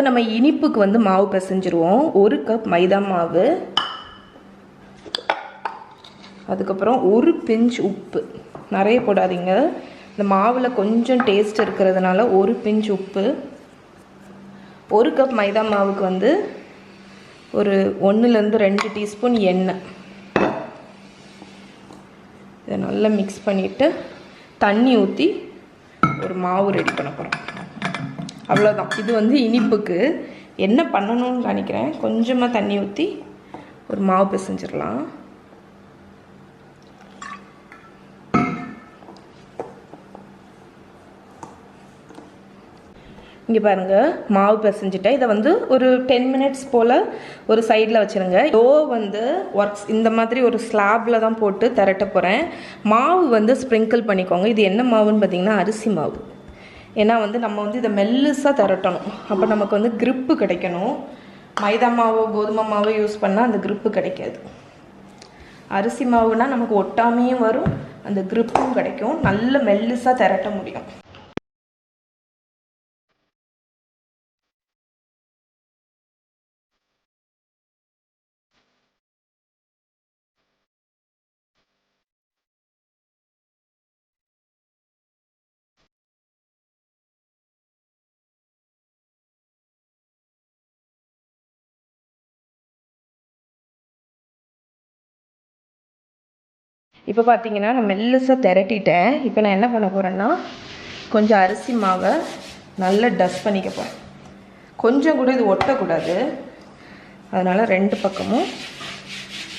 நம்ம இனிப்புக்கு வந்து மாவு பிசைஞ்சிருவோம். 1 கப் மைதா மாவு, அதுக்கப்புறம் 1 பிஞ்ச் உப்பு. நிறைய போடாதீங்க, இந்த மாவில் கொஞ்சம் டேஸ்ட் இருக்கிறதுனால 1 பிஞ்ச் உப்பு. 1 கப் மைதா மாவுக்கு வந்து ஒரு 1லேருந்து 2 டீஸ்பூன் எண்ணெய். இதை நல்லா மிக்ஸ் பண்ணிவிட்டு தண்ணி ஊற்றி ஒரு மாவு ரெடி பண்ண போகிறோம். அவ்வளோதான். இது வந்து இனிப்புக்கு என்ன பண்ணணும்னு நினைக்கிறேன். கொஞ்சமாக தண்ணி ஊற்றி ஒரு மாவு பிசைஞ்சிடலாம். இங்கே பாருங்கள், மாவு பிசைஞ்சிட்டேன். இதை வந்து ஒரு 10 மினிட்ஸ் போல் ஒரு சைடில் வச்சுருங்க. டோ வந்து இந்த மாதிரி ஒரு ஸ்லாபில் தான் போட்டு திரட்ட போகிறேன். மாவு வந்து ஸ்ப்ரிங்கிள் பண்ணிக்கோங்க. இது என்ன மாவுன்னு பார்த்தீங்கன்னா அரிசி மாவு. ஏன்னா வந்து நம்ம வந்து இதை மெல்லுசாக திரட்டணும். அப்போ நமக்கு வந்து கிரிப்பு கிடைக்கணும். மைதா மாவோ கோதுமை மாவோ யூஸ் பண்ணால் அந்த கிரிப்பு கிடைக்காது. அரிசி மாவுனா நமக்கு ஒட்டாமையும் வரும், அந்த கிரிப்பும் கிடைக்கும், நல்ல மெல்லுசாக திரட்ட முடியும். இப்போ பார்த்தீங்கன்னா நான் மெல்லுசாக திரட்டிட்டேன். இப்போ நான் என்ன பண்ண போகிறேன்னா கொஞ்சம் அரிசி மாவை நல்லா டஸ்ட் பண்ணிக்க போகிறேன். கொஞ்சம் கூட இது ஒட்டக்கூடாது, அதனால் 2 பக்கமும்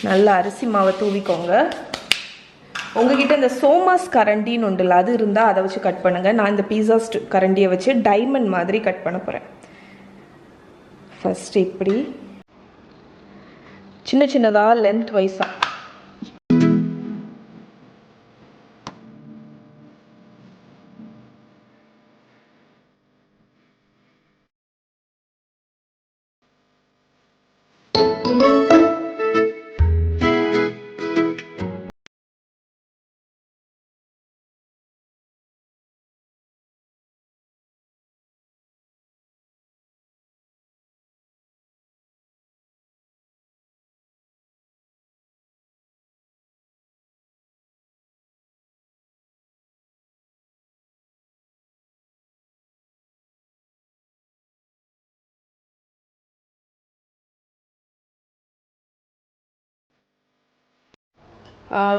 நல்லா அரிசி மாவை தூவிக்கோங்க. உங்ககிட்ட இந்த சோமாஸ் கரண்டின்னு உண்டுல, அது இருந்தால் அதை வச்சு கட் பண்ணுங்கள். நான் இந்த பீஸா கரண்டியை வச்சு டைமண்ட் மாதிரி கட் பண்ண போகிறேன். ஃபஸ்ட்டு இப்படி சின்ன சின்னதாக லென்த் வைஸாக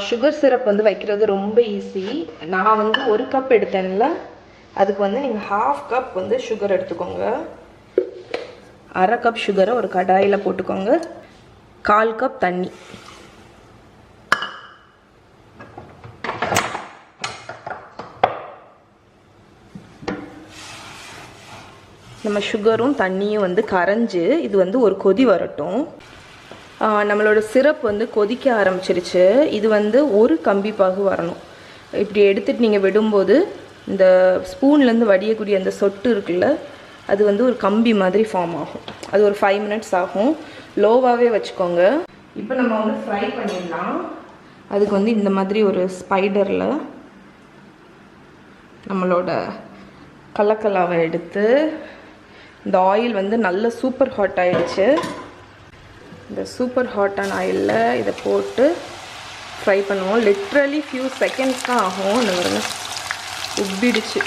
சுகர் சிரப் வந்து வைக்கிறது ரொம்ப ஈஸி. நான் வந்து 1 கப் எடுத்தேன்ல, அதுக்கு வந்து நீங்கள் 1/2 கப் வந்து சுகர் எடுத்துக்கோங்க. 1/2 கப் சுகரை ஒரு கடாயில் போட்டுக்கோங்க. 1/4 கப் தண்ணி. நம்ம சுகரும் தண்ணியும் வந்து கரைஞ்சி இது வந்து ஒரு கொதி வரட்டும். நம்மளோட சிரப் வந்து கொதிக்க ஆரம்பிச்சிருச்சு. இது வந்து ஒரு கம்பி பாகு வரணும். இப்படி எடுத்துகிட்டு நீங்கள் விடும்போது இந்த ஸ்பூன்லேருந்து வடியக்கூடிய அந்த சொட்டு இருக்குல்ல, அது வந்து ஒரு கம்பி மாதிரி ஃபார்ம் ஆகும். அது ஒரு 5 மினிட்ஸ் ஆகும். லோவாகவே வச்சுக்கோங்க. இப்போ நம்ம வந்து ஃப்ரை பண்ணிடலாம். அதுக்கு வந்து இந்த மாதிரி ஒரு ஸ்பைடரில் நம்மளோட கலக்கலாவை எடுத்து, இந்த ஆயில் வந்து நல்ல சூப்பர் ஹாட் ஆகிடுச்சு. இந்த சூப்பர் ஹாட்டான ஆயிலில் இதை போட்டு ஃப்ரை பண்ணுவோம். லிட்ரலி ஃபியூ செகண்ட்ஸ் தான் ஆகும். இந்த பாருங்க, உப்பிடுச்சு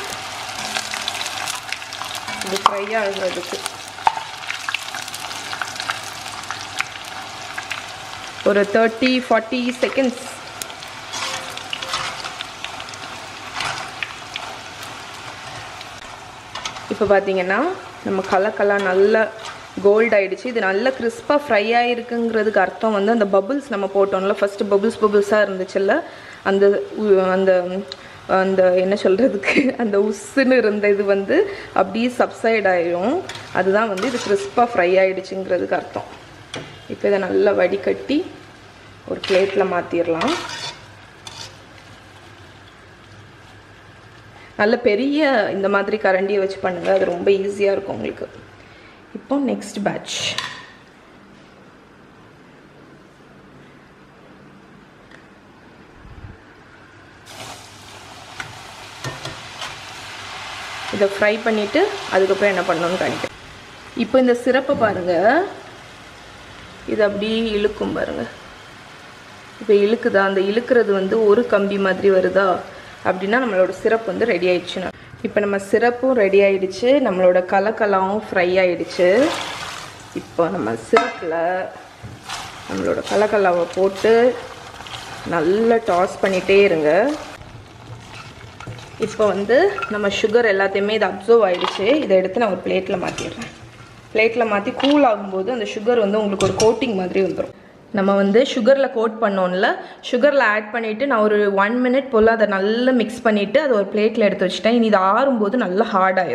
இது ஃப்ரை ஆகுறதுக்கு. ஒரு 30-40 செகண்ட்ஸ். இப்போ பார்த்தீங்கன்னா நம்ம கலக்கெல்லாம் நல்லா கோல்ட் ஆகிடுச்சு. இது நல்ல கிறிஸ்பாக ஃப்ரை ஆகிருக்குங்கிறதுக்கு அர்த்தம் வந்து அந்த பபுள்ஸ் நம்ம போட்டோம்ல, ஃபஸ்ட்டு பபுள்ஸாக இருந்துச்சுல்ல, அந்த அந்த அந்த என்ன சொல்கிறதுக்கு அந்த உஸ்ஸுன்னு இருந்த இது வந்து அப்படியே சப்சைட் ஆகிடும். அதுதான் வந்து இது கிறிஸ்பாக ஃப்ரை ஆகிடுச்சுங்கிறதுக்கு அர்த்தம். இப்போ இதை நல்லா வடிகட்டி ஒரு பிளேட்டில் மாற்றிடலாம். நல்ல பெரிய இந்த மாதிரி கரண்டியை வச்சு பண்ணுங்கள், அது ரொம்ப ஈஸியாக இருக்கும் உங்களுக்கு. இப்போ நெக்ஸ்ட் பேட்ச். இதை ஃப்ரை பண்ணிவிட்டு அதுக்கப்புறம் என்ன பண்ணணும்னு காணிக்கிறேன். இப்போ இந்த சிரப்பை பாருங்கள், இது அப்படியே இழுக்கும் பாருங்கள். இப்போ இழுக்குதா? அந்த இழுக்கிறது வந்து ஒரு கம்பி மாதிரி வருதா அப்படின்னா நம்மளோட சிரப் வந்து ரெடி ஆயிடுச்சுன்னா. இப்போ நம்ம சிரப்பும் ரெடி ஆயிடுச்சு, நம்மளோட கலக்கலாவும் ஃப்ரை ஆயிடுச்சு. இப்போ நம்ம சிரப்பில் நம்மளோட கலக்கலாவை போட்டு நல்லா டாஸ் பண்ணிகிட்டே இருங்க. இப்போ வந்து நம்ம சுகர் எல்லாத்தையுமே இது அப்சர்வ் ஆகிடுச்சு. இதை எடுத்து நான் ஒரு பிளேட்டில் மாற்றிடுறேன். பிளேட்டில் மாற்றி கூல் ஆகும்போது அந்த சுகர் வந்து உங்களுக்கு ஒரு கோட்டிங் மாதிரி வந்துடும். நம்ம வந்து சுகரில் கோட் பண்ணோம்ல, சுகரில் ஆட் பண்ணிவிட்டு நான் ஒரு 1 minute போல் அதை நல்லா மிக்ஸ் பண்ணிவிட்டு அதை ஒரு பிளேட்டில் எடுத்து வச்சுட்டேன். இனி இது ஆறும்போது நல்லா ஹார்டாயிரும்.